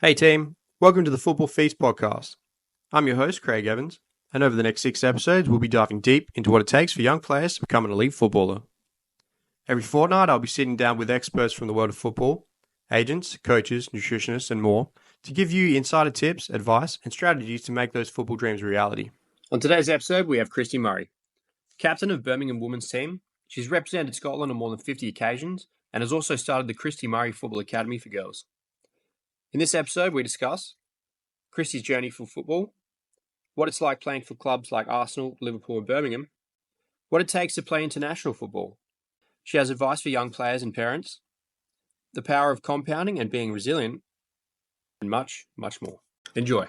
Hey team, welcome to the Football Feast podcast. I'm your host, Craig Evans, and over the next 6 episodes, we'll be diving deep into what it takes for young players to become an elite footballer. Every fortnight, I'll be sitting down with experts from the world of football, agents, coaches, nutritionists, and more, to give you insider tips, advice, and strategies to make those football dreams a reality. On today's episode, we have Christie Murray, captain of Birmingham women's team. She's represented Scotland on more than 50 occasions, and has also started the Christie Murray Football Academy for girls. In this episode, we discuss Christie's journey for football, what it's like playing for clubs like Arsenal, Liverpool, and Birmingham, what it takes to play international football. She has advice for young players and parents, the power of compounding and being resilient, and much, much more. Enjoy.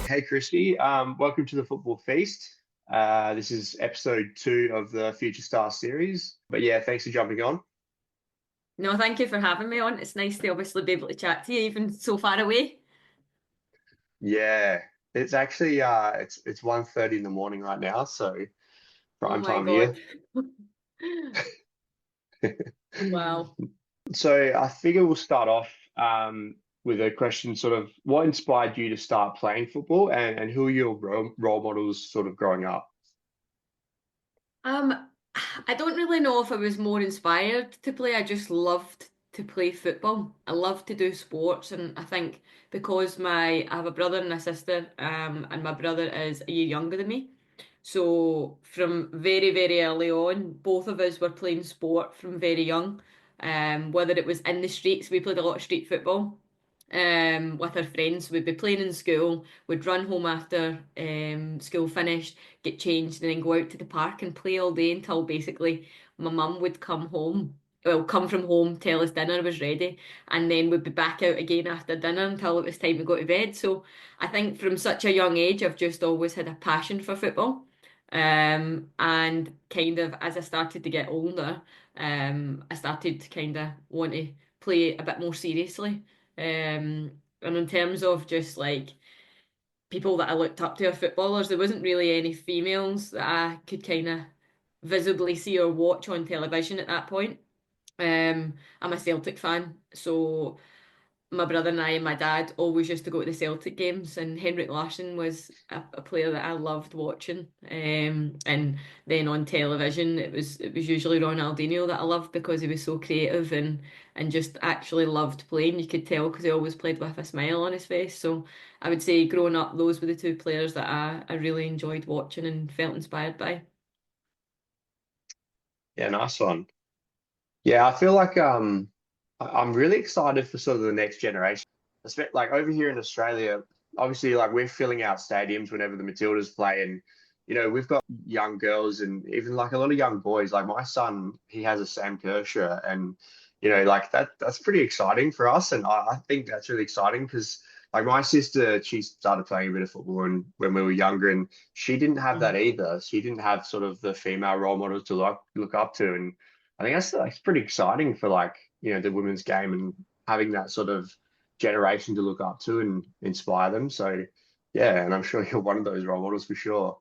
Hey, Christie. Welcome to the Football Feast. This is episode 2 of the Future Star series. But yeah, thanks for jumping on. No, thank you for having me on. It's nice to obviously be able to chat to you, even so far away. Yeah, it's actually it's 1:30 in the morning right now, so Oh prime my time God. here. Wow. So I figure we'll start off with a question, sort of what inspired you to start playing football, and who are your role models sort of growing up? Um, I don't really know if I was more inspired to play. I just loved to play football. I love to do sports, and I think because I have a brother and a sister, and my brother is a year younger than me. So from very, very early on, both of us were playing sport from very young. Whether it was in the streets, we played a lot of street football. With our friends, we'd be playing in school, we'd run home after school finished, get changed, and then go out to the park and play all day until basically my mum would come from home, tell us dinner was ready, and then we'd be back out again after dinner until it was time to go to bed. So I think from such a young age, I've just always had a passion for football. And kind of as I started to get older, I started to kind of want to play a bit more seriously. And in terms of just like people that I looked up to or footballers, there wasn't really any females that I could kind of visibly see or watch on television at that point. I'm a Celtic fan, so my brother and I and my dad always used to go to the Celtic games, and Henrik Larsson was a player that I loved watching. And then on television, it was usually Ronaldinho that I loved because he was so creative and just actually loved playing. You could tell because he always played with a smile on his face. So I would say growing up, those were the two players that I really enjoyed watching and felt inspired by. Yeah, nice one. Yeah, I feel like I'm really excited for sort of the next generation. Like over here in Australia, obviously like we're filling out stadiums whenever the Matildas play, and we've got young girls and even like a lot of young boys. Like my son, he has a Sam Kerr shirt, and like that's pretty exciting for us, and I think that's really exciting because like my sister, she started playing a bit of football and when we were younger, and she didn't have that Mhm. either. She didn't have sort of the female role models to look up to, and I think that's pretty exciting for like, the women's game and having that sort of generation to look up to and inspire them. So yeah, and I'm sure you're one of those role models for sure.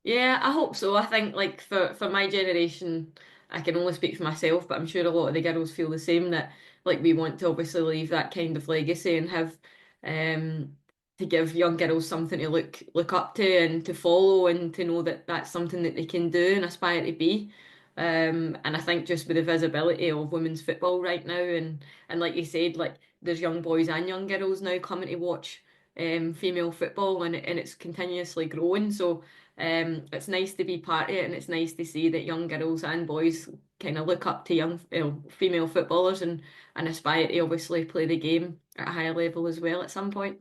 Yeah, I hope so. I think like for my generation, I can only speak for myself, but I'm sure a lot of the girls feel the same that like we want to obviously leave that kind of legacy and have to give young girls something to look up to and to follow and to know that that's something that they can do and aspire to be. And I think just with the visibility of women's football right now and like you said, like there's young boys and young girls now coming to watch female football and it's continuously growing. So it's nice to be part of it, and it's nice to see that young girls and boys kind of look up to young female footballers and aspire to obviously play the game at a higher level as well at some point.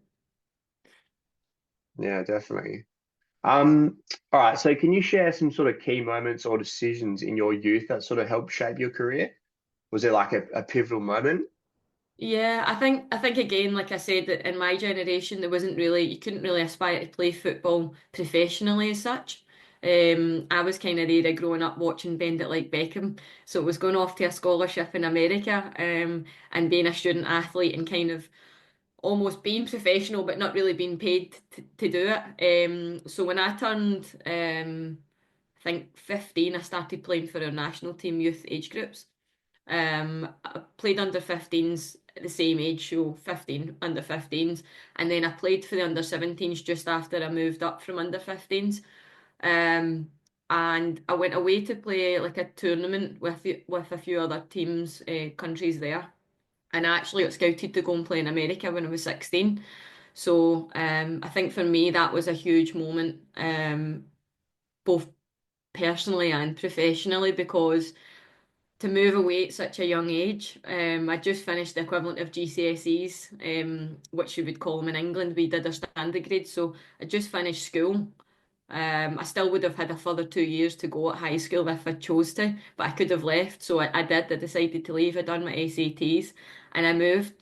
Yeah, definitely. All right. So can you share some sort of key moments or decisions in your youth that sort of helped shape your career? Was there like a pivotal moment? Yeah, I think again, like I said, that in my generation there wasn't really you couldn't really aspire to play football professionally as such. I was kind of there growing up watching Bend It Like Beckham, so it was going off to a scholarship in America, and being a student athlete and kind of almost being professional but not really being paid to do it. So when I turned think 15, I started playing for our national team youth age groups. I played under 15s at the same age, so 15, under 15s, and then I played for the under 17s just after I moved up from under 15s. Um, and I went away to play like a tournament with a few other teams, countries there. And I actually got scouted to go and play in America when I was 16. So I think for me that was a huge moment, both personally and professionally, because to move away at such a young age. I just finished the equivalent of GCSEs, which you would call them in England. We did our standard grade, so I just finished school. I still would have had a further 2 years to go at high school if I chose to, but I could have left. So I did. I decided to leave. I done my SATs, and I moved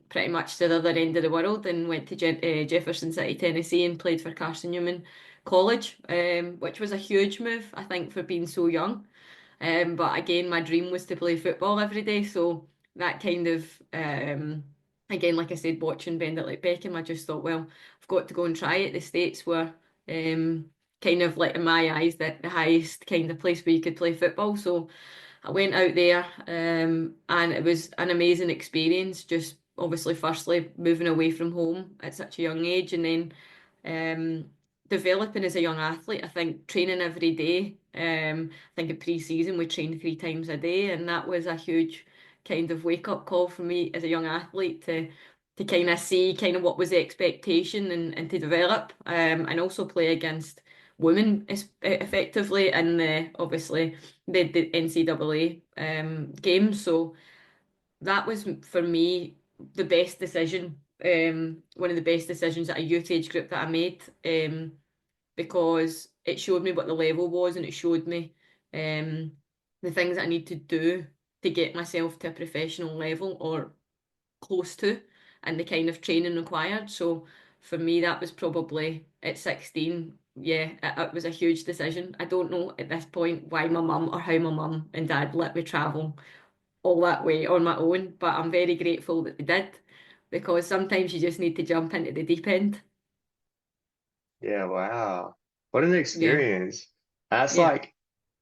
pretty much to the other end of the world and went to Jefferson City, Tennessee, and played for Carson Newman College, which was a huge move, I think, for being so young. But again, my dream was to play football every day. So that kind of, again, like I said, watching Bend It Like Beckham, I just thought, well, I've got to go and try it. The States were um, kind of like, in my eyes, the highest kind of place where you could play football. So I went out there, and it was an amazing experience. Just obviously, firstly, moving away from home at such a young age, and then um, developing as a young athlete. I think training every day. I think in pre-season we trained 3 times a day, and that was a huge kind of wake-up call for me as a young athlete to kind of see kind of what was the expectation and to develop, and also play against women effectively in the obviously the NCAA games. So that was for me the best decision, one of the best decisions at a youth age group that I made, because it showed me what the level was, and it showed me um, the things that I need to do to get myself to a professional level or close to, and the kind of training required. So for me, that was probably at 16. Yeah, it was a huge decision. I don't know at this point why my mum or how my mum and dad let me travel all that way on my own, but I'm very grateful that they did, because sometimes you just need to jump into the deep end. Yeah, wow. What an Yeah, experience. That's yeah, like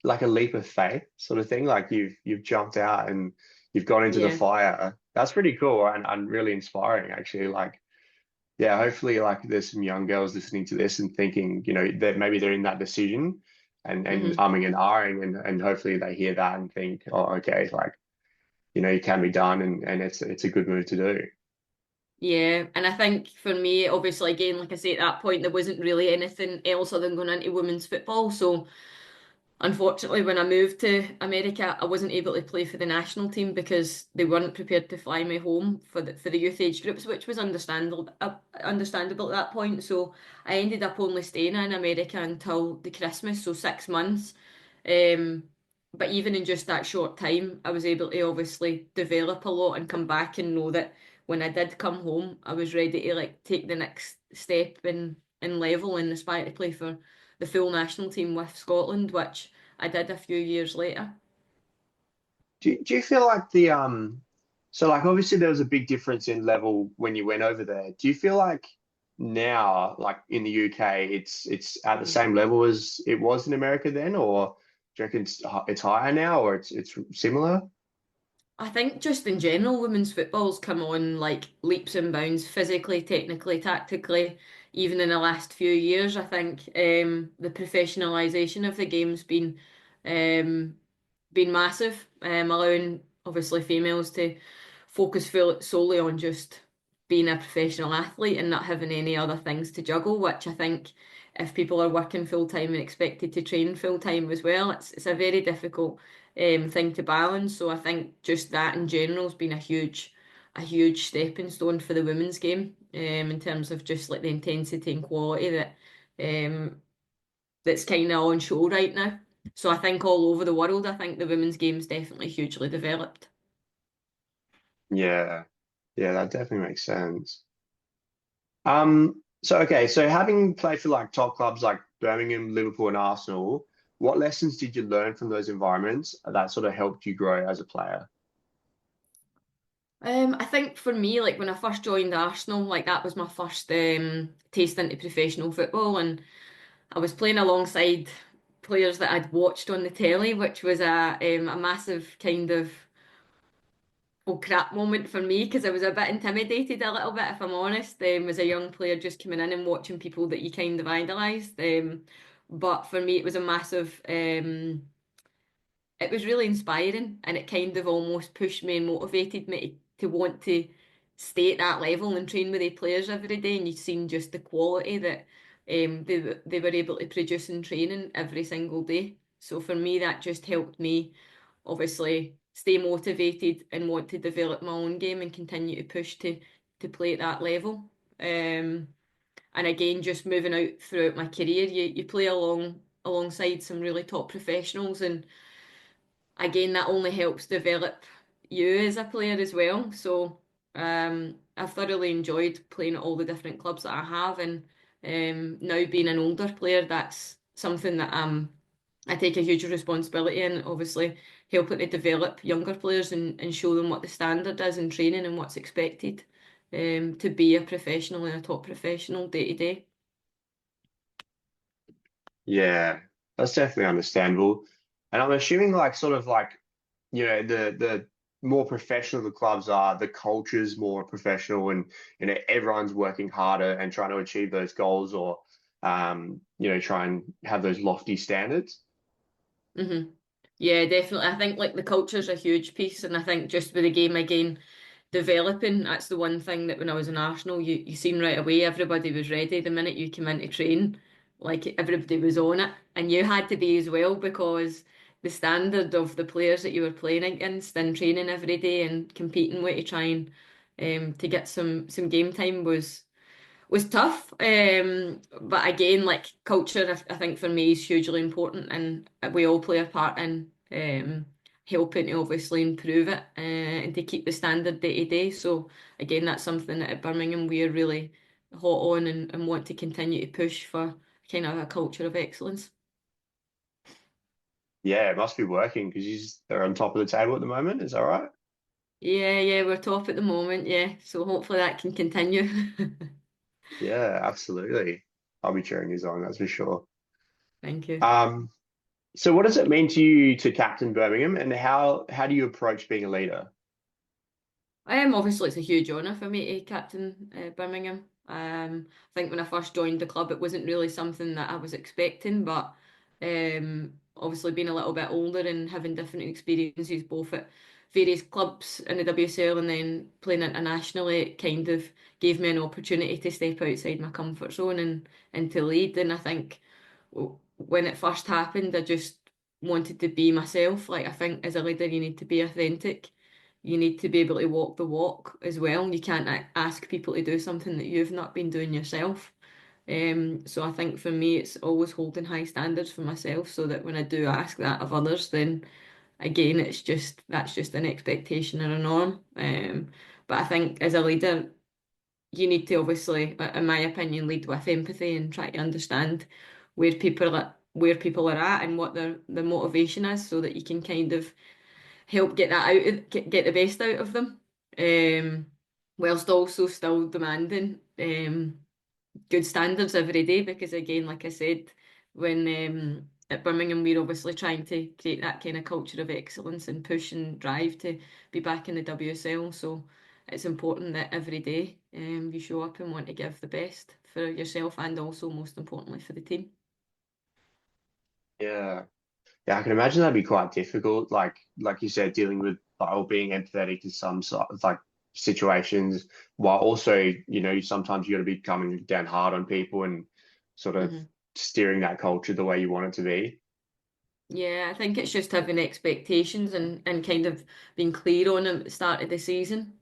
a leap of faith sort of thing. Like you've jumped out and you've gone into the yeah. fire. That's pretty cool and really inspiring actually. Like, yeah, hopefully like there's some young girls listening to this and thinking, that maybe they're in that decision and hmm umming and ahhing and hopefully they hear that and think, oh, okay, like, it can be done and it's a good move to do. Yeah, and I think for me, obviously, again, like I say, at that point, there wasn't really anything else other than going into women's football. So unfortunately, when I moved to America, I wasn't able to play for the national team because they weren't prepared to fly me home for the youth age groups, which was understandable at that point. So I ended up only staying in America until the Christmas, so 6 months. Um, but even in just that short time, I was able to obviously develop a lot and come back and know that when I did come home, I was ready to like take the next step in level and aspire to play for the full national team with Scotland, which I did a few years later. Do you feel like so like obviously there was a big difference in level when you went over there. Do you feel like now, like in the UK, it's at the Mhm. same level as it was in America then, or do you reckon it's higher now or it's similar? I think just in general, women's football's come on like leaps and bounds, physically, technically, tactically. Even in the last few years, I think the professionalisation of the game's um, been massive, allowing obviously females to focus solely on just being a professional athlete and not having any other things to juggle, which I think if people are working full time and expected to train full time as well, it's a very difficult thing to balance. So I think just that in general has been a huge stepping stone for the women's game, in terms of just like the intensity and quality that's kind of on show right now. So I think all over the world, I think the women's game's definitely hugely developed. Yeah, yeah, that definitely makes sense. So okay, so having played for like top clubs like Birmingham, Liverpool, and Arsenal, what lessons did you learn from those environments that sort of helped you grow as a player? I think for me, like when I first joined Arsenal, like that was my first taste into professional football, and I was playing alongside players that I'd watched on the telly, which was a massive kind of oh crap moment for me because I was a bit intimidated a little bit, if I'm honest, as a young player just coming in and watching people that you kind of idolised. But for me, it was a massive. It was really inspiring, and it kind of almost pushed me and motivated me to want to stay at that level and train with the players every day. And you've seen just the quality that they were able to produce in training every single day. So for me, that just helped me obviously stay motivated and want to develop my own game and continue to push to play at that level. And again, just moving out throughout my career, you play alongside some really top professionals, and again, that only helps develop you as a player as well. So I've thoroughly enjoyed playing at all the different clubs that I have, and now being an older player, that's something that I take a huge responsibility in, obviously helping to develop younger players and show them what the standard is in training and what's expected to be a professional and a top professional day to day. Yeah, that's definitely understandable. And I'm assuming like sort of like, the more professional the clubs are, the culture's more professional and everyone's working harder and trying to achieve those goals or try and have those lofty standards. hmm Yeah, definitely. I think like the culture's a huge piece, and I think just with the game again developing, that's the one thing that when I was in Arsenal, you seen right away everybody was ready the minute you came into train, like everybody was on it, and you had to be as well because the standard of the players that you were playing against and training every day and competing with to try and to get some game time was tough. But again, like culture, I think for me is hugely important, and we all play a part in helping to obviously improve it and to keep the standard day to day. So again, that's something that at Birmingham we're really hot on and want to continue to push for kind of a culture of excellence. Yeah, it must be working because they're on top of the table at the moment. Is that right? Yeah, we're top at the moment. Yeah, so hopefully that can continue. Yeah, absolutely. I'll be cheering you on, that's for sure. Thank you. Um, so what does it mean to you to captain Birmingham and how do you approach being a leader? Obviously, it's a huge honour for me to captain Birmingham. I think when I first joined the club, it wasn't really something that I was expecting, but obviously being a little bit older and having different experiences both at various clubs in the WSL and then playing internationally, it kind of gave me an opportunity to step outside my comfort zone and to lead. And I think when it first happened, I just wanted to be myself. Like I think as a leader, you need to be authentic. You need to be able to walk the walk as well. You can't ask people to do something that you've not been doing yourself. So I think for me, it's always holding high standards for myself so that when I do ask that of others, then again, that's just an expectation and a norm. But I think as a leader, you need to obviously, in my opinion, lead with empathy and try to understand where people are at and what their motivation is, so that you can kind of help get that out, get the best out of them, whilst also still demanding good standards every day. Because again, like I said, when at Birmingham, we're obviously trying to create that kind of culture of excellence and push and drive to be back in the WSL. So it's important that every day you show up and want to give the best for yourself and also most importantly for the team. Yeah. Yeah, I can imagine that'd be quite difficult. Like you said, dealing with like, or being empathetic to some sort of like situations, while also, sometimes you got to be coming down hard on people and sort of Mhm. steering that culture the way you want it to be. Yeah, I think it's just having expectations and kind of being clear on them at the start of the season,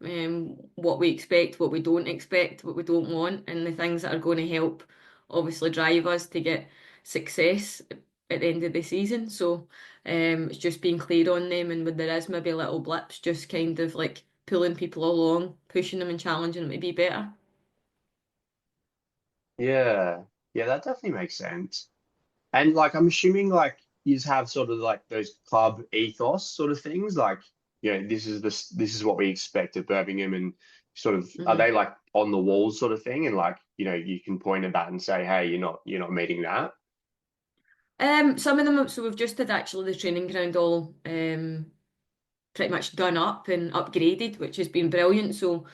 what we expect, what we don't expect, what we don't want, and the things that are going to help obviously drive us to get success at the end of the season. So it's just being clear on them, and when there is maybe little blips, just kind of like pulling people along, pushing them and challenging them to be better. Yeah. Yeah, that definitely makes sense. And like I'm assuming like you have sort of like those club ethos sort of things, like, this is what we expect at Birmingham and sort of are hmm they like on the walls sort of thing and like, you can point at that and say, hey, you're not meeting that. Some of them, so we've just had actually the training ground all pretty much done up and upgraded, which has been brilliant. So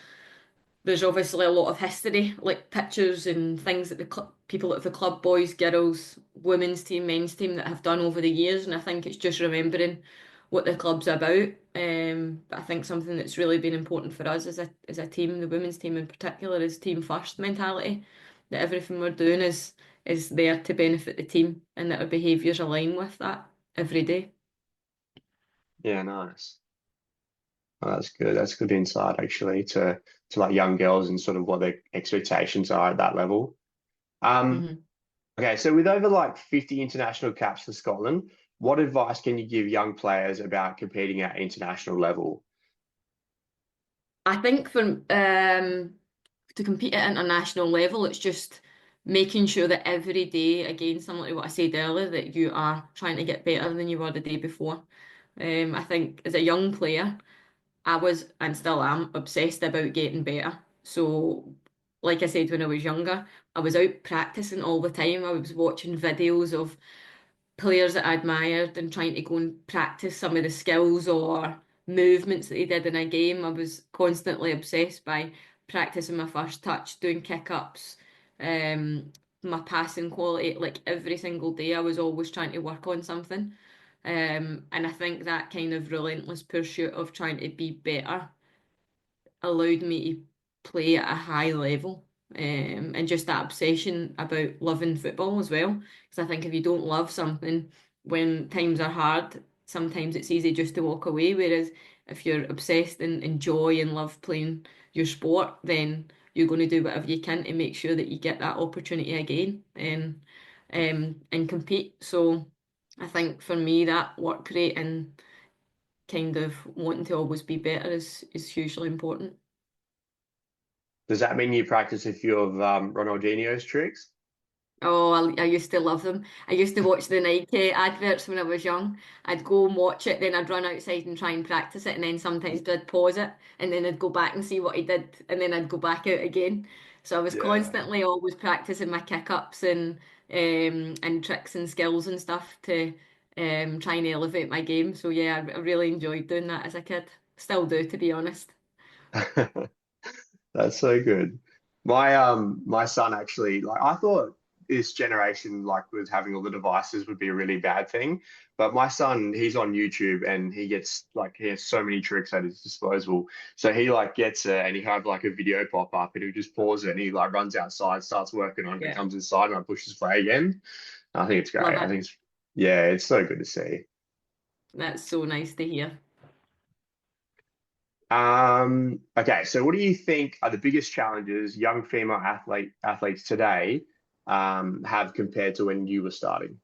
there's obviously a lot of history, like pictures and things that the people at the club, boys, girls, women's team, men's team, that have done over the years. And I think it's just remembering what the club's about. But I think something that's really been important for us as a team, the women's team in particular, is team first mentality. That everything we're doing is there to benefit the team, and that our behaviours align with that every day. Yeah, nice. Oh, that's good. That's good insight actually to like young girls and sort of what their expectations are at that level. Um, Mhm. okay, so with over like 50 international caps for Scotland, what advice can you give young players about competing at international level? I think for to compete at international level, it's just making sure that every day, again, similar to what I said earlier, that you are trying to get better than you were the day before. I think as a young player, I was and still am obsessed about getting better. So, like I said, when I was younger, I was out practicing all the time. I was watching videos of players that I admired and trying to go and practice some of the skills or movements that they did in a game. I was constantly obsessed by practicing my first touch, doing kick-ups, my passing quality. Like every single day, I was always trying to work on something. And I think that kind of relentless pursuit of trying to be better allowed me to play at a high level. And just that obsession about loving football as well. Because I think if you don't love something, when times are hard, sometimes it's easy just to walk away. Whereas if you're obsessed and enjoy and love playing your sport, then you're going to do whatever you can to make sure that you get that opportunity again and compete. So I think for me, that work rate and kind of wanting to always be better is hugely important. Does that mean you practice a few of Ronaldinho's tricks? Oh, I used to love them. I used to watch the Nike adverts when I was young. I'd go and watch it, then I'd run outside and try and practice it, and then sometimes I'd pause it, and then I'd go back and see what he did, and then I'd go back out again. So I was Yeah. constantly always practicing my kick-ups and tricks and skills and stuff to try and elevate my game. So yeah, I really enjoyed doing that as a kid. Still do, to be honest. That's so good. My son actually like I thought this generation like with having all the devices would be a really bad thing. But my son, he's on YouTube and he gets like he has so many tricks at his disposal. So he like gets it and he have like a video pop up and he just pause it and he like runs outside, starts working on it, and Yeah, comes inside and I pushes play again. I think it's love great. I it. think it's yeah, it's so good to see. That's so nice to hear. Okay, so what do you think are the biggest challenges young female athletes today have compared to when you were starting?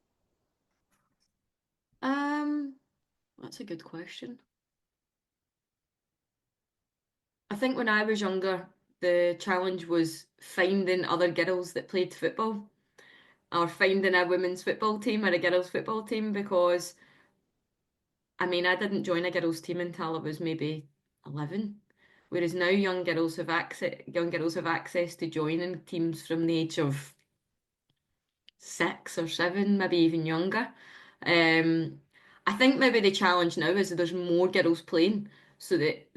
Um, that's a good question. I think when I was younger, the challenge was finding other girls that played football or finding a women's football team or a girls' football team because I mean, I didn't join a girls' team until I was maybe 11. Whereas now young girls have access to joining teams from the age of 6 or 7, maybe even younger. Um, I think maybe the challenge now is that there's more girls playing, so that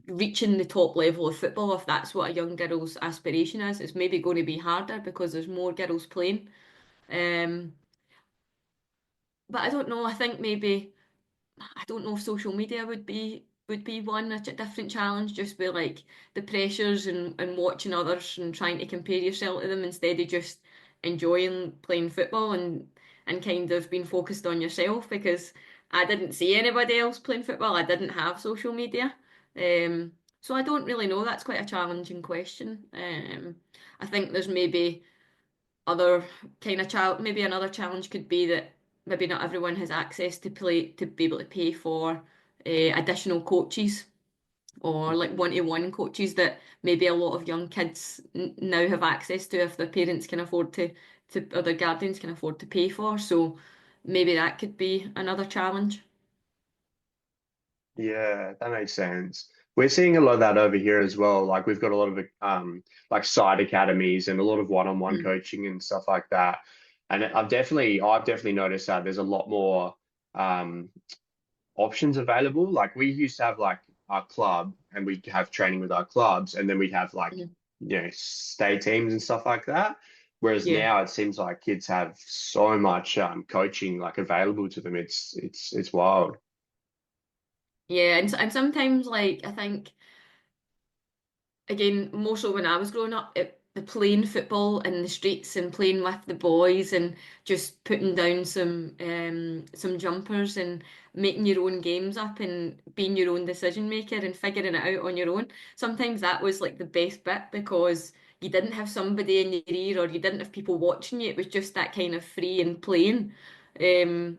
reaching the top level of football, if that's what a young girl's aspiration is maybe going to be harder because there's more girls playing. Um, but I don't know. I think maybe I don't know if social media would be one a different challenge, just with like the pressures and watching others and trying to compare yourself to them instead of just enjoying playing football and kind of being focused on yourself because I didn't see anybody else playing football. I didn't have social media. So I don't really know. That's quite a challenging question. I think there's maybe other kind of maybe another challenge could be that maybe not everyone has access to be able to pay for additional coaches or like one-to-one coaches that maybe a lot of young kids now have access to if their parents can afford to or their guardians can afford to pay for. So maybe that could be another challenge. Yeah, that makes sense. We're seeing a lot of that over here as well. Like we've got a lot of like side academies and a lot of one-on-one Mm. coaching and stuff like that. And I've definitely noticed that there's a lot more um, options available. Like we used to have like our club and we'd have training with our clubs and then we'd have like, Mhm. state teams and stuff like that. Whereas Yeah. now it seems like kids have so much coaching like available to them. It's wild. Yeah, and sometimes like I think again, more so when I was growing up, the playing football in the streets and playing with the boys and just putting down some jumpers and making your own games up and being your own decision maker and figuring it out on your own. Sometimes that was like the best bit because you didn't have somebody in your ear or you didn't have people watching you. It was just that kind of free and playing. Um,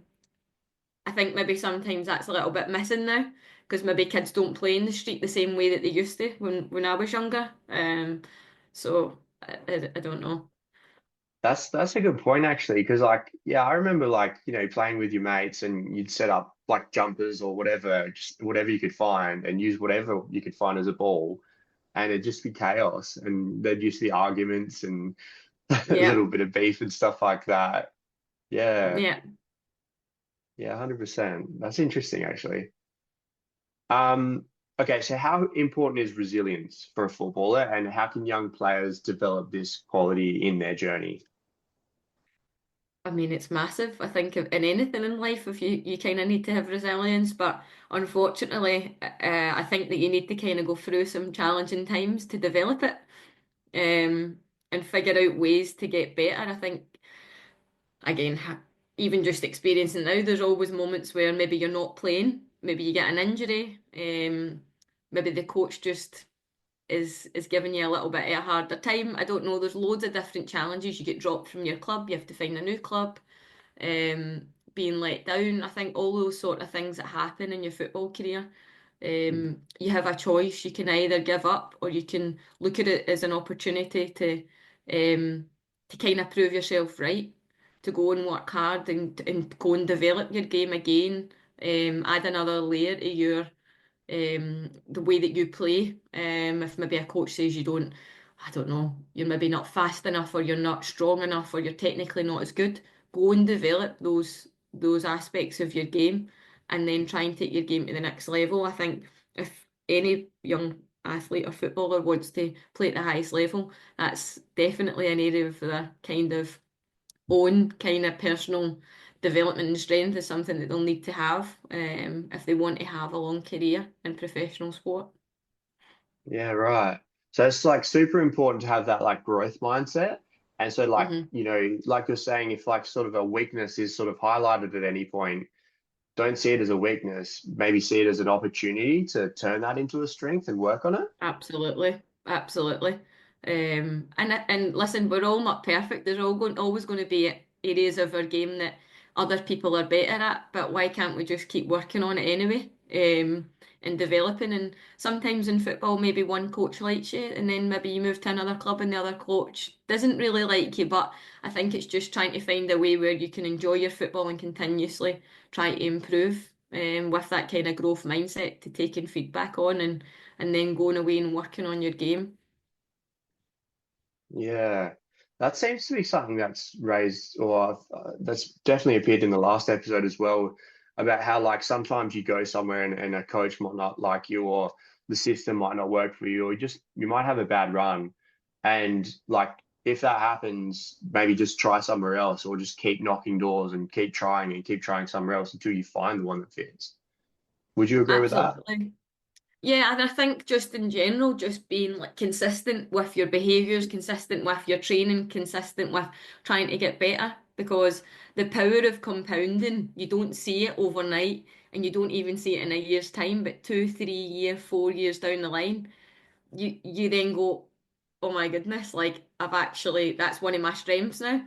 I think maybe sometimes that's a little bit missing now because maybe kids don't play in the street the same way that they used to when I was younger. So I don't know. That's a good point actually, because like yeah, I remember like playing with your mates and you'd set up like jumpers or whatever, just whatever you could find and use whatever you could find as a ball, and it'd just be chaos and there'd just be arguments and a Yeah, little bit of beef and stuff like that. Yeah, yeah. yeah, 100%. That's interesting actually. Um, okay, so how important is resilience for a footballer, and how can young players develop this quality in their journey? I mean, it's massive. I think in anything in life, if you kind of need to have resilience, but unfortunately, I think that you need to kind of go through some challenging times to develop it, and figure out ways to get better. I think again, even just experiencing now, there's always moments where maybe you're not playing, maybe you get an injury, maybe the coach just is giving you a little bit of a harder time. I don't know. There's loads of different challenges. You get dropped from your club, you have to find a new club, being let down. I think all those sort of things that happen in your football career. You have a choice. You can either give up or you can look at it as an opportunity to kind of prove yourself right, to go and work hard and go and develop your game again, add another layer to your the way that you play. If maybe a coach says you don't, I don't know, you're maybe not fast enough or you're not strong enough or you're technically not as good, go and develop those aspects of your game and then try and take your game to the next level. I think if any young athlete or footballer wants to play at the highest level, that's definitely an area for their kind of own kind of personal development and strength is something that they'll need to have if they want to have a long career in professional sport. Yeah, right. So it's like super important to have that like growth mindset. And so like, Hmm. like you're saying, if like sort of a weakness is sort of highlighted at any point, don't see it as a weakness, maybe see it as an opportunity to turn that into a strength and work on it. Absolutely, absolutely. And listen, we're all not perfect. There's always going to be areas of our game that other people are better at, but why can't we just keep working on it anyway? And developing. And sometimes in football, maybe one coach likes you, and then maybe you move to another club and the other coach doesn't really like you. But I think it's just trying to find a way where you can enjoy your football and continuously try to improve, with that kind of growth mindset to taking feedback on and then going away and working on your game. Yeah, that seems to be something that's raised, or that's definitely appeared in the last episode as well, about how like sometimes you go somewhere and a coach might not like you, or the system might not work for you, or just you might have a bad run, and like if that happens, maybe just try somewhere else, or just keep knocking doors and keep trying somewhere else until you find the one that fits. Would you agree with that? Absolutely. Yeah, and I think just in general, just being like consistent with your behaviours, consistent with your training, consistent with trying to get better, because the power of compounding, you don't see it overnight and you don't even see it in a year's time, but 2, 3 year, 4 years down the line, you then go, oh my goodness, like I've actually that's one of my strengths now.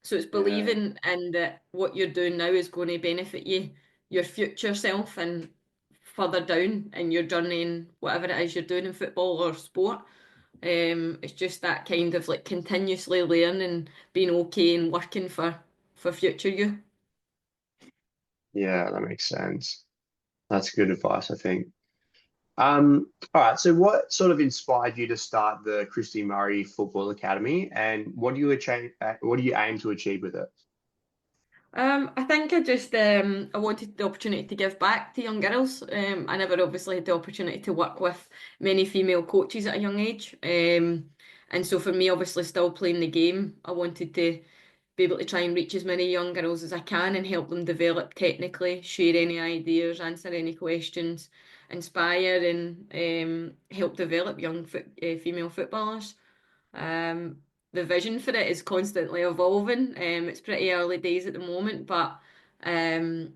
So it's Yeah. believing in that what you're doing now is going to benefit you, your future self, and further down in your journey in whatever it is you're doing in football or sport. It's just that kind of like continuously learning, being okay and working for future you. Yeah, that makes sense. That's good advice, I think. All right. So what sort of inspired you to start the Christie Murray Football Academy, and what do you aim to achieve with it? I think I wanted the opportunity to give back to young girls. I never obviously had the opportunity to work with many female coaches at a young age. And so for me, obviously still playing the game, I wanted to be able to try and reach as many young girls as I can and help them develop technically, share any ideas, answer any questions, inspire and help develop female footballers. Um, the vision for it is constantly evolving. It's pretty early days at the moment, but um,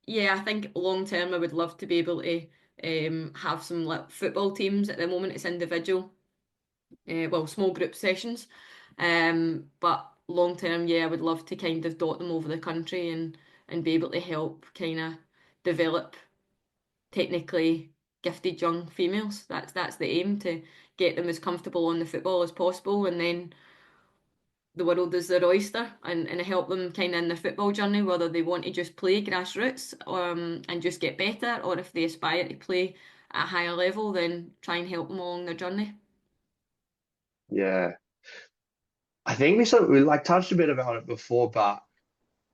yeah, I think long term I would love to be able to have some like football teams. At the moment, it's individual, small group sessions. But long term, yeah, I would love to kind of dot them over the country and be able to help kind of develop technically gifted young females. That's the aim, to get them as comfortable on the football as possible, and then the world is their oyster, and help them kind of in their football journey, whether they want to just play grassroots and just get better, or if they aspire to play at a higher level, then try and help them along their journey. Yeah, I think we like touched a bit about it before, but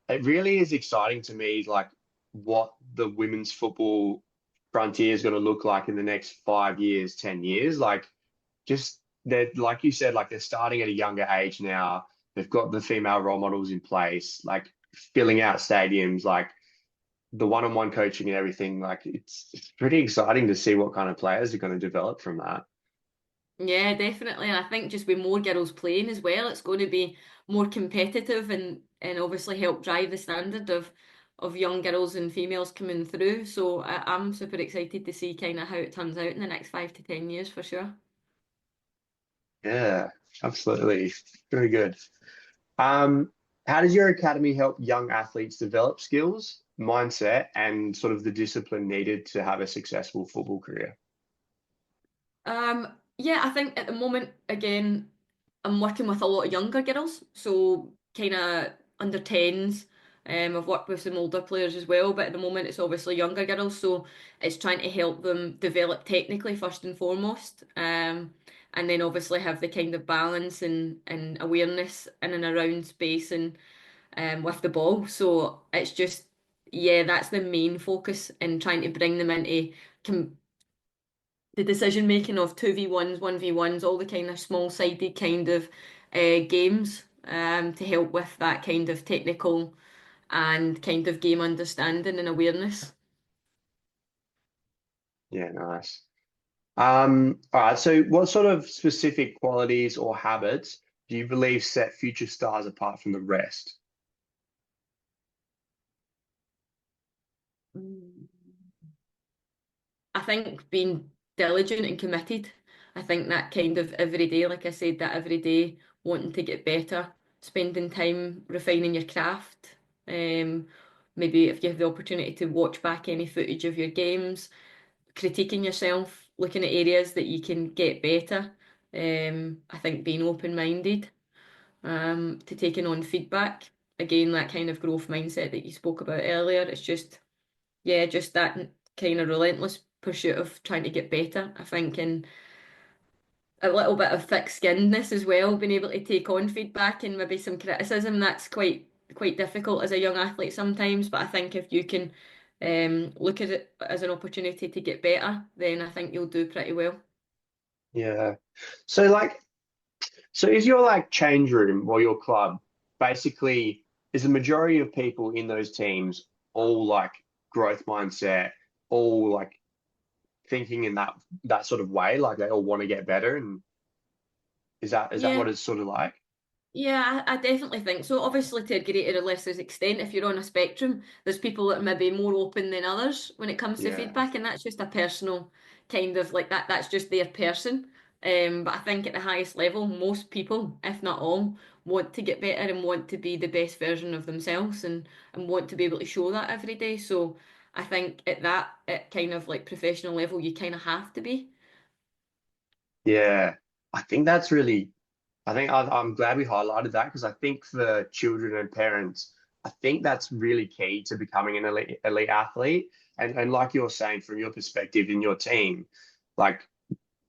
it really is exciting to me, like what the women's football frontier is going to look like in the next 5 years, 10 years. Like just that, like you said, like they're starting at a younger age now. They've got the female role models in place, like filling out stadiums, like the one-on-one coaching and everything. Like it's pretty exciting to see what kind of players are going to develop from that. Yeah, definitely. And I think just with more girls playing as well, it's going to be more competitive and obviously help drive the standard of young girls and females coming through. So I'm super excited to see kind of how it turns out in the next 5 to 10 years for sure. Yeah, absolutely. Very good. Um, how does your academy help young athletes develop skills, mindset, and sort of the discipline needed to have a successful football career? Yeah, I think at the moment, again, I'm working with a lot of younger girls, so kind of under 10s. I've worked with some older players as well, but at the moment it's obviously younger girls, so it's trying to help them develop technically first and foremost, and then obviously have the kind of balance and awareness in and around space and with the ball. So it's just, yeah, that's the main focus in trying to bring them into the decision making of 2v1s, 1v1s, all the kind of small sided kind of games to help with that kind of technical and kind of game understanding and awareness. Yeah, nice. All right. So what sort of specific qualities or habits do you believe set future stars apart from the rest? Mm. I think being diligent and committed. I think that kind of every day, like I said, that every day wanting to get better, spending time refining your craft. Um, Maybe if you have the opportunity to watch back any footage of your games, critiquing yourself, looking at areas that you can get better. I think being open-minded, to taking on feedback. Again, that kind of growth mindset that you spoke about earlier. It's just, yeah, just that kind of relentless pursuit of trying to get better, I think, and a little bit of thick-skinnedness as well, being able to take on feedback and maybe some criticism. That's quite difficult as a young athlete sometimes, but I think if you can look at it as an opportunity to get better, then I think you'll do pretty well. Yeah. So so is your like change room or your club basically is the majority of people in those teams all like growth mindset, all like thinking in that sort of way, like they all want to get better, and is that Yeah, what it's sort of like? Yeah, I definitely think so. Obviously, to a greater or lesser extent, if you're on a spectrum, there's people that are maybe more open than others when it comes to Yeah. feedback, and that's just a personal kind of like that. That's just their person. But I think at the highest level, most people, if not all, want to get better and want to be the best version of themselves and want to be able to show that every day. So I think at kind of like professional level, you kind of have to be. Yeah. I think I'm glad we highlighted that because I think for children and parents, I think that's really key to becoming an elite athlete. And like you're saying, from your perspective in your team, like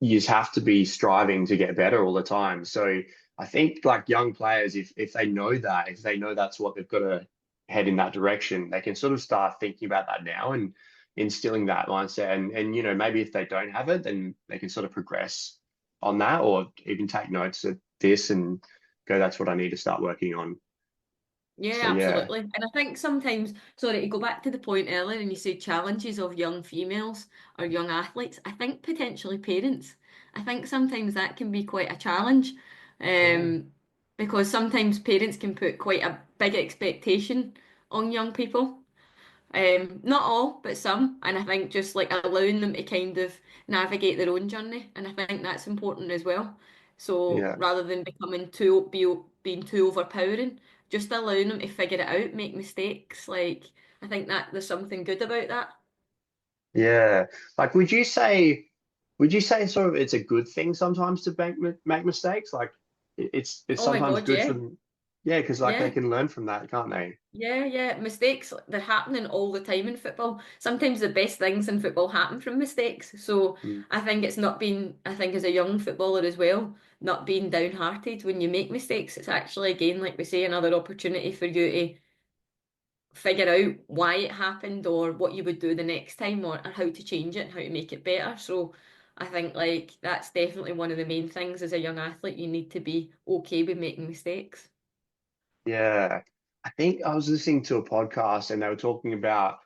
you just have to be striving to get better all the time. So I think like young players, if they know that, if they know that's what they've got to head in that direction, they can sort of start thinking about that now and instilling that mindset. And maybe if they don't have it, then they can sort of progress on that, or even take notes of this and go, that's what I need to start working on. Yeah, So yeah, absolutely. And I think sometimes, sorry, to go back to the point earlier, and you say challenges of young females or young athletes, I think potentially parents. I think sometimes that can be quite a challenge, yeah, um, because sometimes parents can put quite a big expectation on young people. Not all, but some. And I think just like allowing them to kind of navigate their own journey. And I think that's important as well. So yeah. rather than becoming being too overpowering, just allowing them to figure it out, make mistakes. Like I think that there's something good about that. Yeah. Like, would you say sort of it's a good thing sometimes to make mistakes? Like, it's Oh my sometimes God, good for yeah. them. Yeah, because like they Yeah. can learn from that, can't they? Yeah, yeah. Mistakes, they're happening all the time in football. Sometimes the best things in football happen from mistakes. So Mm. I think it's not being, I think as a young footballer as well, not being downhearted when you make mistakes. It's actually, again, like we say, another opportunity for you to figure out why it happened or what you would do the next time or how to change it, how to make it better. So I think like that's definitely one of the main things as a young athlete. You need to be okay with making mistakes. Yeah. I think I was listening to a podcast and they were talking about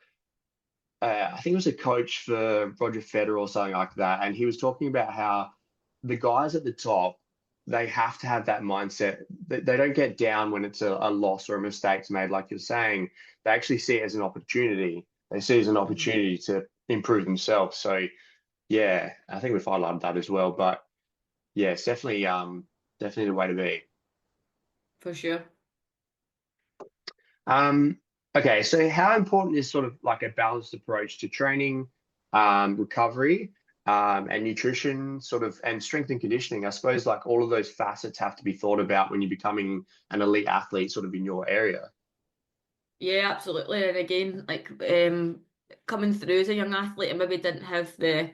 I think it was a coach for Roger Federer or something like that, and he was talking about how the guys at the top, they have to have that mindset. They don't get down when it's a loss or a mistake's made, like you're saying. They actually see it as an opportunity. They see it as an Mhm. opportunity to improve themselves. So yeah, I think we've highlighted that as well. But yeah, it's definitely the way to be. For sure. Um, okay, so how important is sort of like a balanced approach to training, recovery, and nutrition, sort of, and strength and conditioning? I suppose like all of those facets have to be thought about when you're becoming an elite athlete, sort of in your area. Yeah, absolutely. And again, like coming through as a young athlete, I maybe didn't have the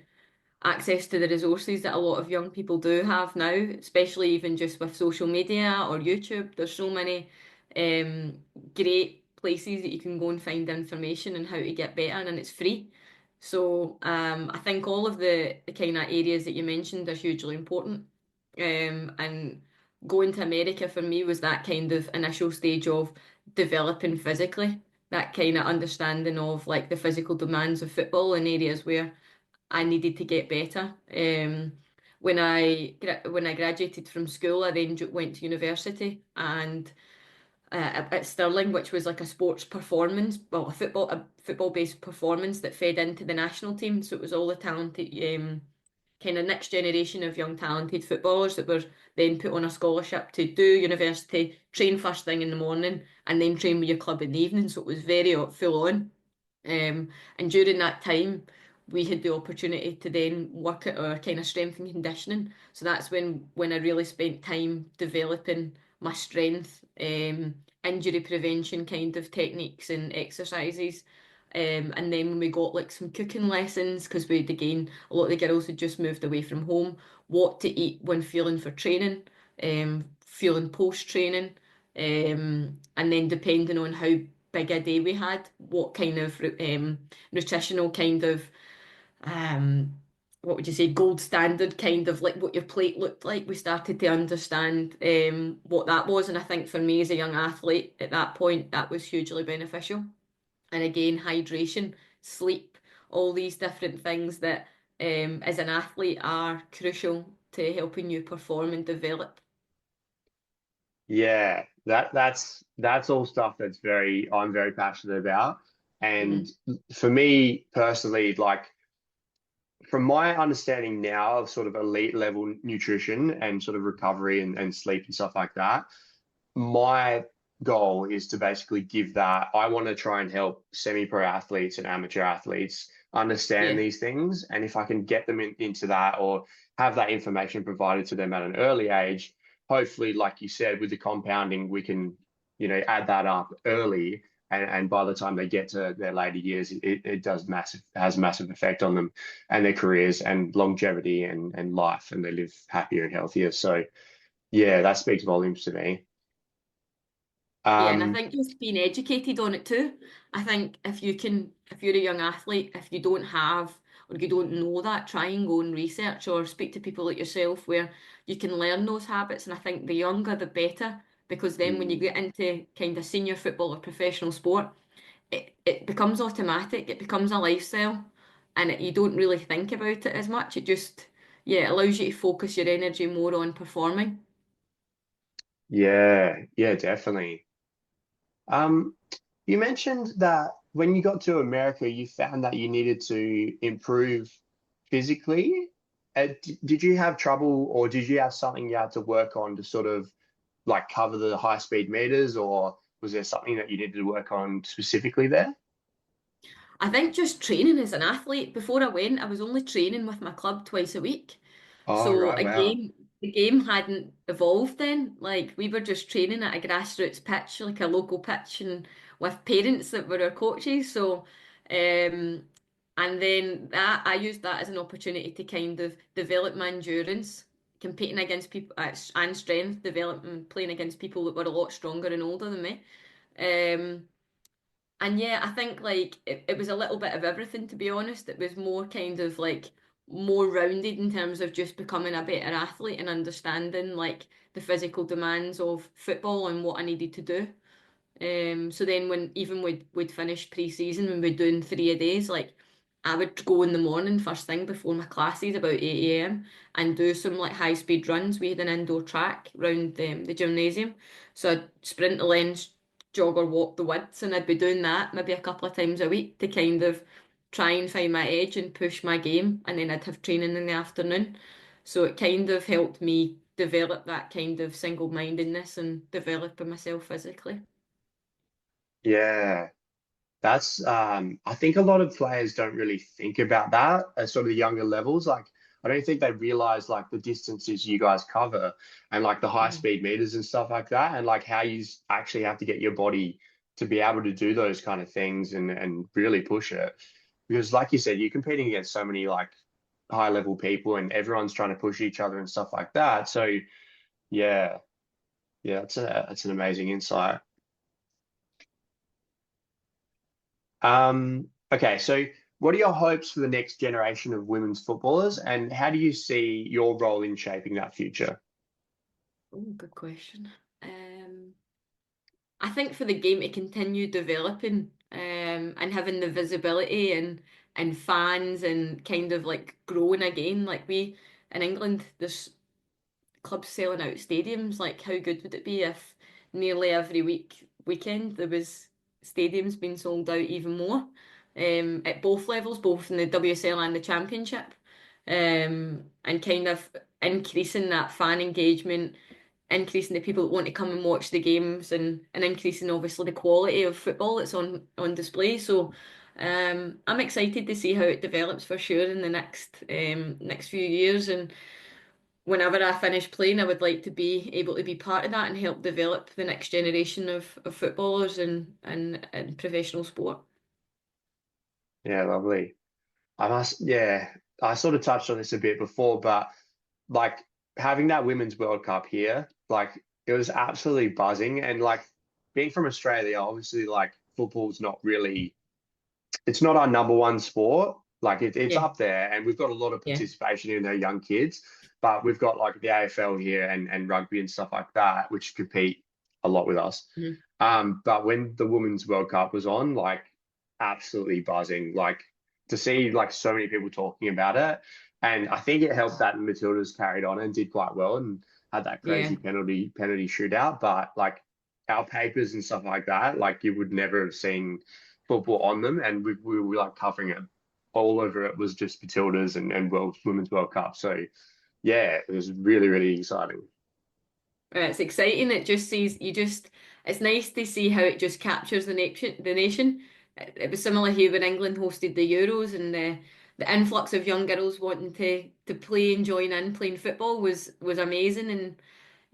access to the resources that a lot of young people do have now, especially even just with social media or YouTube. There's so many um, great places that you can go and find information on how to get better, and it's free. So I think all of the kind of areas that you mentioned are hugely important. And going to America for me was that kind of initial stage of developing physically, that kind of understanding of like the physical demands of football in areas where I needed to get better. When I graduated from school, I then went to university and at Stirling, which was like a sports performance, well, a football based performance that fed into the national team. So it was all the talented, kind of next generation of young talented footballers that were then put on a scholarship to do university, train first thing in the morning, and then train with your club in the evening. So it was very full on. And during that time, we had the opportunity to then work at our kind of strength and conditioning. So that's when I really spent time developing my strength, injury prevention kind of techniques and exercises. And then when we got like some cooking lessons, because we'd again, a lot of the girls had just moved away from home, what to eat when fueling for training, fueling post training, and then depending on how big a day we had, what kind of nutritional kind of what would you say, gold standard kind of like what your plate looked like. We started to understand what that was, and I think for me as a young athlete at that point, that was hugely beneficial. And again, hydration, sleep, all these different things that as an athlete are crucial to helping you perform and develop. Yeah, that's all stuff I'm very passionate about. And Hmm. for me personally, like from my understanding now of sort of elite level nutrition and sort of recovery and sleep and stuff like that, my goal is to basically give that. I want to try and help semi-pro athletes and amateur athletes understand Yeah, these things. And if I can get them into that or have that information provided to them at an early age, hopefully, like you said, with the compounding, we can add that up early, and by the time they get to their later years, it has a massive effect on them and their careers and longevity and life, and they live happier and healthier. So yeah, that speaks volumes to me. Yeah, and I Um, think just being educated on it too. I think if you're a young athlete, if you don't have or you don't know that, try and go and research or speak to people like yourself where you can learn those habits. And I think the younger the better, because then when you mm, get into kind of senior football or professional sport, it becomes automatic, it becomes a lifestyle, and you don't really think about it as much. It just, yeah, it allows you to focus your energy more on performing. yeah, yeah, definitely. Um, you mentioned that when you got to America, you found that you needed to improve physically. Did you have trouble, or did you have something you had to work on to sort of like cover the high speed meters, or was there something that you needed to work on specifically there? I think just training as an athlete, before I went, I was only training with my club twice a week. Oh, So right, wow. the game hadn't evolved then. Like we were just training at a grassroots pitch, like a local pitch, and with parents that were our coaches. So, and then that I used that as an opportunity to kind of develop my endurance, competing against people and strength development, playing against people that were a lot stronger and older than me. Um, and yeah, I think like it was a little bit of everything, to be honest. It was more kind of like more rounded in terms of just becoming a better athlete and understanding like the physical demands of football and what I needed to do. So then when even we'd finished pre-season when we're doing 3 a days, like I would go in the morning first thing before my classes about 8 a.m. and do some like high speed runs. We had an indoor track round the gymnasium. So I'd sprint the lanes, jog or walk the widths, and I'd be doing that maybe a couple of times a week to kind of try and find my edge and push my game. And then I'd have training in the afternoon. So it kind of helped me develop that kind of single-mindedness and developing myself physically. Yeah. I think a lot of players don't really think about that at sort of the younger levels. Like, I don't think they realize like the distances you guys cover and like the high Mhm. speed meters and stuff like that, and like how actually have to get your body to be able to do those kind of things and really push it. Because, like you said, you're competing against so many like high level people, and everyone's trying to push each other and stuff like that. So, yeah, yeah, it's an amazing insight. Okay, so what are your hopes for the next generation of women's footballers, and how do you see your role in shaping that future? Oh, good question. Um, I think for the game to continue developing, and having the visibility and fans and kind of like growing again. Like we in England, there's clubs selling out stadiums. Like how good would it be if nearly every weekend there was stadiums being sold out even more, at both levels, both in the WSL and the Championship, and kind of increasing that fan engagement, increasing the people that want to come and watch the games, and increasing obviously the quality of football that's on display. So I'm excited to see how it develops for sure in the next few years. And whenever I finish playing, I would like to be able to be part of that and help develop the next generation of footballers and professional sport. Yeah, lovely. Yeah, I sort of touched on this a bit before, but like having that Women's World Cup here, like it was absolutely buzzing. And like being from Australia, obviously, like football's not really, it's not our number one sport. Like it's Yeah, up there, and we've got a lot of yeah. participation in our young kids, but we've got like the AFL here and rugby and stuff like that, which compete a lot with us. Mhm. But when the Women's World Cup was on, like absolutely buzzing, like to see like so many people talking about it. And I think it helped that Matildas carried on and did quite well and had that Yeah. crazy penalty shootout. But like our papers and stuff like that, like you would never have seen football on them, and we were like covering it all over. It was just Matildas and Women's World Cup. So yeah, it was really really exciting. It's exciting. It just sees you just. It's nice to see how it just captures the nation. The nation. It was similar here when England hosted the Euros, and the influx of young girls wanting to play and join in playing football was amazing. And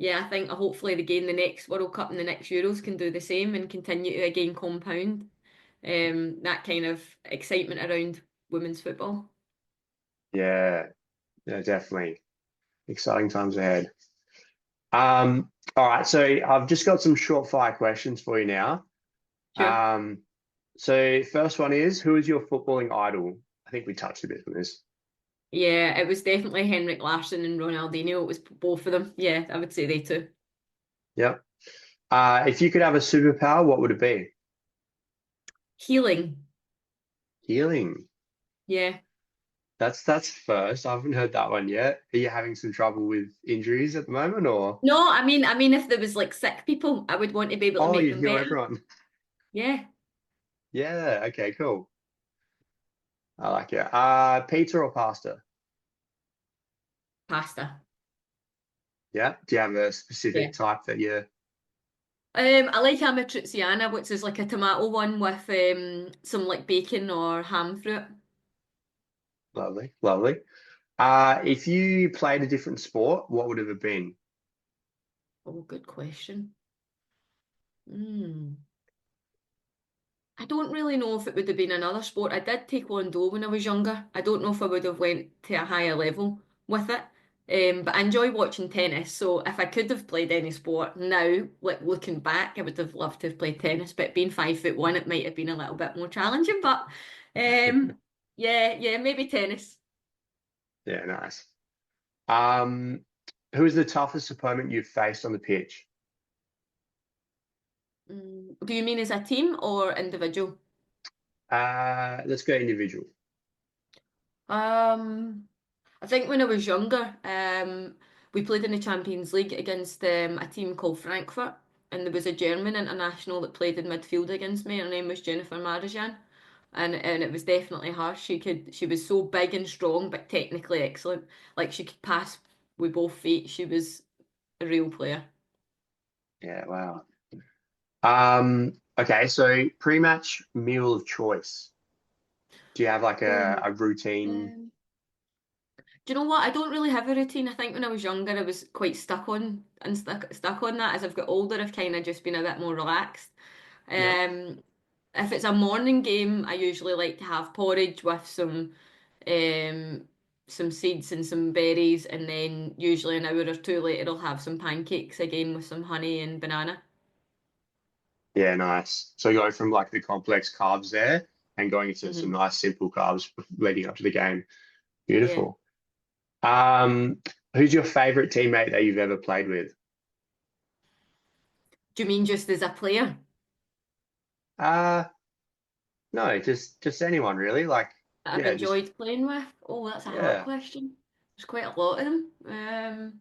yeah, I think hopefully they gain the next World Cup and the next Euros can do the same and continue to again compound that kind of excitement around women's football. Yeah, yeah, definitely. Exciting times ahead. All right, so I've just got some short fire questions for you now. Sure. So first one is, who is your footballing idol? I think we touched a bit on this. Yeah, it was definitely Henrik Larsson and Ronaldinho. It was both of them. Yeah, I would say they two. Yep. If you could have a superpower, what would it be? Healing. Healing. Yeah. That's first. I haven't heard that one yet. Are you having some trouble with injuries at the moment, or? No, I mean, if there was like sick people, I would want to be able to Oh, make you'd them heal better. everyone. Yeah. Yeah. Okay. Cool. I like it. Pizza or pasta? Pasta. Yeah. Do you have a Yeah. specific type that you? I like amatriciana, which is like a tomato one with some like bacon or ham through it. Lovely, lovely. If you played a different sport, what would it have been? Oh, good question. Hmm. I don't really know if it would have been another sport. I did taekwondo when I was younger. I don't know if I would have went to a higher level with it. But I enjoy watching tennis. So if I could have played any sport now, like looking back, I would have loved to have played tennis. But being 5'1", it might have been a little bit more challenging. But yeah, maybe tennis. Yeah, nice. Um, who is the toughest opponent you've faced on the pitch? Do you mean as a team or individual? Let's go individual. Um, I think when I was younger, we played in the Champions League against a team called Frankfurt, and there was a German international that played in midfield against me. Her name was Jennifer Marijan, and it was definitely her. She was so big and strong, but technically excellent. Like she could pass with both feet. She was a real player. Yeah, wow. Okay, so pre-match meal of choice. Do you have like Oh, a routine? um, do you know what? I don't really have a routine. I think when I was younger, I was quite stuck on that. As I've got older, I've kind of just been a bit more relaxed. Yeah. Um, if it's a morning game, I usually like to have porridge with um some seeds and some berries, and then usually an hour or two later, I'll have some pancakes again with some honey and banana. Yeah, nice. So going from like the complex carbs there and going into some Hmm. nice simple carbs leading up to the game. Yeah. Beautiful. Who's your favorite teammate that you've ever played with? Do you mean just as a player Uh, no, just anyone really. Like, that I've yeah, just enjoyed playing with? Oh, that's a hard yeah, question. There's quite a lot of them.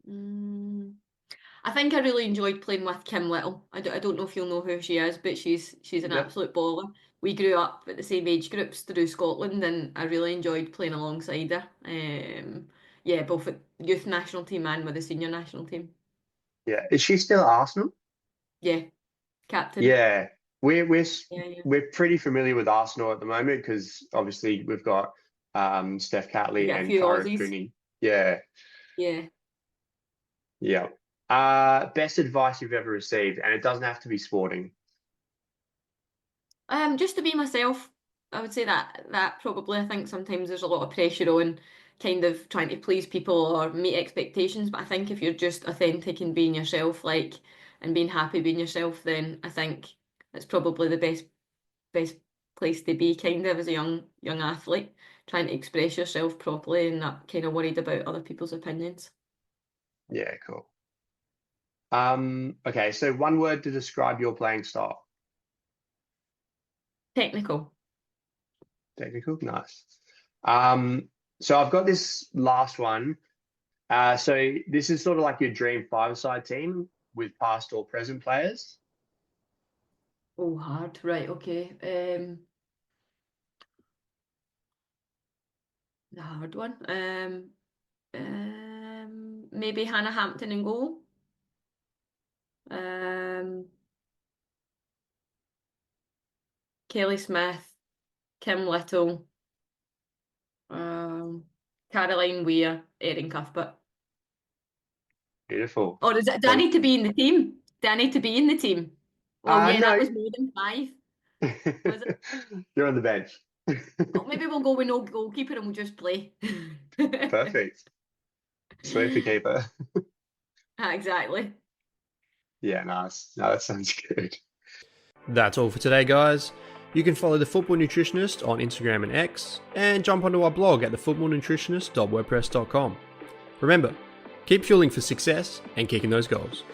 Mm, I think I really enjoyed playing with Kim Little. I don't know if you'll know who she is, but she's an yep, absolute baller. We grew up at the same age groups through Scotland, and I really enjoyed playing alongside her. Yeah, both at youth national team and with the senior national team. yeah. Is she still at Arsenal? Yeah, captain. Yeah, Yeah, yeah, we're pretty familiar with Arsenal at the moment because obviously we've got Steph you Catley get a and few Tyrone Aussies. Cooney. Yeah, Yeah. yeah. Best advice you've ever received, and it doesn't have to be sporting. Just to be myself, I would say that probably. I think sometimes there's a lot of pressure on kind of trying to please people or meet expectations, but I think if you're just authentic and being yourself, like and being happy being yourself, then I think it's probably the best place to be kind of as a young athlete, trying to express yourself properly and not kind of worried about other people's opinions. Yeah, cool. Okay, so one word to describe your playing style. Technical. Technical, nice. So I've got this last one. So this is sort of like your dream five-a-side team with past or present players. Oh, hard. Right, okay. The hard one. Maybe Hannah Hampton in goal. Um, Kelly Smith, Kim Little, um, Caroline Weir, Erin Cuthbert. Beautiful. Or is it, do I Well, need to be in the team? Do I need to be in the team? Well, yeah, that no, was more than 5. Was it? you're on the bench. Oh, maybe we'll go with no goalkeeper and we'll just play. Perfect. Swing for keeper. Exactly. Yeah, nice. No, that sounds good. That's all for today, guys. You can follow The Football Nutritionist on Instagram and X, and jump onto our blog at thefootballnutritionist.wordpress.com. Remember, keep fueling for success and kicking those goals.